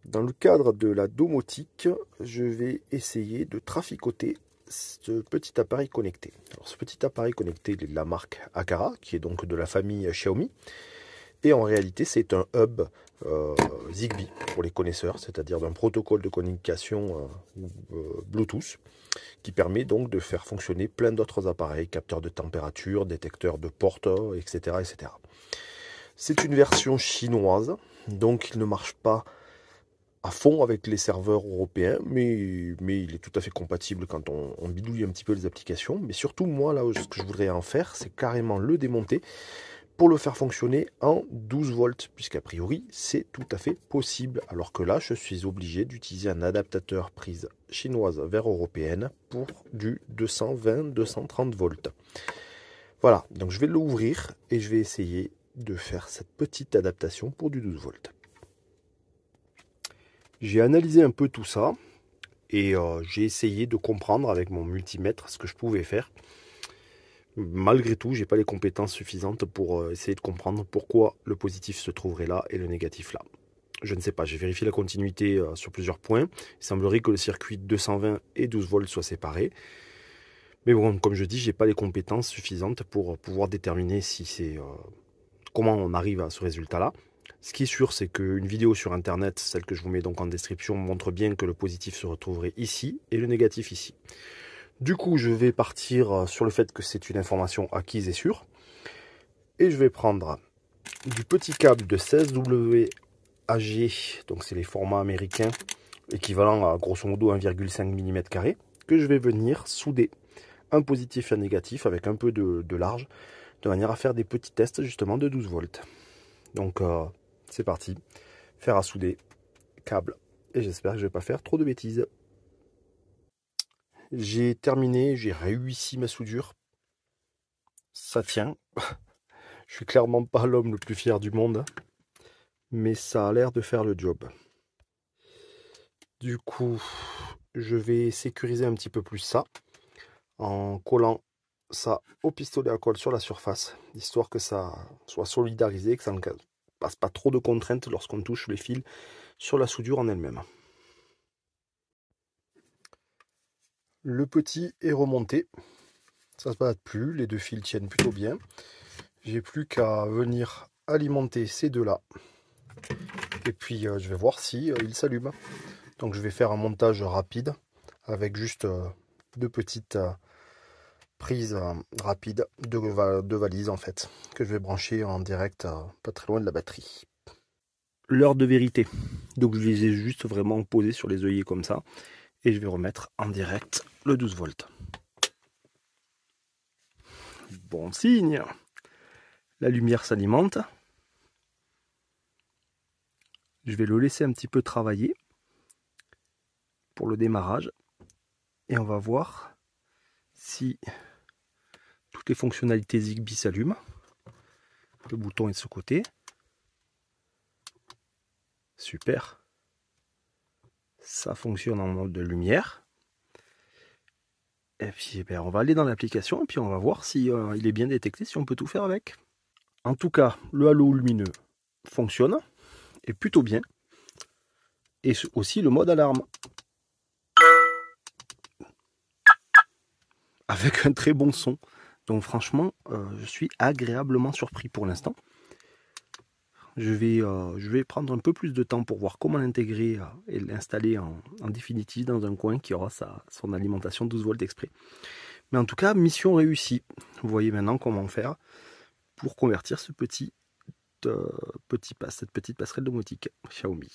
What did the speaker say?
Dans le cadre de la domotique, je vais essayer de traficoter ce petit appareil connecté. Alors, ce petit appareil connecté il est de la marque Aqara, qui est donc de la famille Xiaomi. Et en réalité, c'est un hub Zigbee pour les connaisseurs, c'est-à-dire d'un protocole de communication Bluetooth, qui permet donc de faire fonctionner plein d'autres appareils, capteurs de température, détecteurs de portes, etc. etc. C'est une version chinoise, donc il ne marche pas à fond avec les serveurs européens, mais il est tout à fait compatible quand on bidouille un petit peu les applications. Mais surtout, moi, là, ce que je voudrais en faire, c'est carrément le démonter pour le faire fonctionner en 12 volts, puisqu'a priori, c'est tout à fait possible. Alors que là, je suis obligé d'utiliser un adaptateur prise chinoise vers européenne pour du 220-230 volts. Voilà, donc je vais l'ouvrir et je vais essayer de faire cette petite adaptation pour du 12 volts. J'ai analysé un peu tout ça et j'ai essayé de comprendre avec mon multimètre ce que je pouvais faire. Malgré tout, j'ai pas les compétences suffisantes pour essayer de comprendre pourquoi le positif se trouverait là et le négatif là. Je ne sais pas, j'ai vérifié la continuité sur plusieurs points. Il semblerait que le circuit 220 et 12 volts soient séparés. Mais bon, comme je dis, j'ai pas les compétences suffisantes pour pouvoir déterminer si c'est comment on arrive à ce résultat-là. Ce qui est sûr, c'est qu'une vidéo sur internet, celle que je vous mets donc en description, montre bien que le positif se retrouverait ici et le négatif ici. Du coup, je vais partir sur le fait que c'est une information acquise et sûre. Et je vais prendre du petit câble de 16W AG, donc c'est les formats américains, équivalent à grosso modo 1,5 mm, que je vais venir souder un positif et un négatif avec un peu de large, de manière à faire des petits tests justement de 12 volts. Donc c'est parti, faire à souder, câble, et j'espère que je ne vais pas faire trop de bêtises. J'ai terminé, j'ai réussi ma soudure, ça tient. Je suis clairement pas l'homme le plus fier du monde, mais ça a l'air de faire le job. Du coup, je vais sécuriser un petit peu plus ça en collant ça au pistolet à colle sur la surface, histoire que ça soit solidarisé, que ça ne passe pas trop de contraintes lorsqu'on touche les fils sur la soudure en elle-même. Le petit est remonté, ça ne se balade plus, les deux fils tiennent plutôt bien. J'ai plus qu'à venir alimenter ces deux-là. Et puis je vais voir si ils s'allument. Donc je vais faire un montage rapide avec juste deux petites prises rapides de valises en fait, que je vais brancher en direct pas très loin de la batterie. L'heure de vérité. Donc je les ai juste vraiment posés sur les œillets comme ça. Et je vais remettre en direct le 12 volts. Bon signe. La lumière s'alimente. Je vais le laisser un petit peu travailler pour le démarrage. Et on va voir si toutes les fonctionnalités Zigbee s'allument. Le bouton est de ce côté. Super. Ça fonctionne en mode de lumière. Et puis on va aller dans l'application et puis on va voir si il est bien détecté, si on peut tout faire avec. En tout cas, le halo lumineux fonctionne et plutôt bien. Et aussi le mode alarme. Avec un très bon son. Donc franchement, je suis agréablement surpris pour l'instant. Je vais prendre un peu plus de temps pour voir comment l'intégrer et l'installer en définitive dans un coin qui aura son alimentation 12 volts exprès. Mais en tout cas, mission réussie. Vous voyez maintenant comment faire pour convertir cette petite passerelle domotique Xiaomi.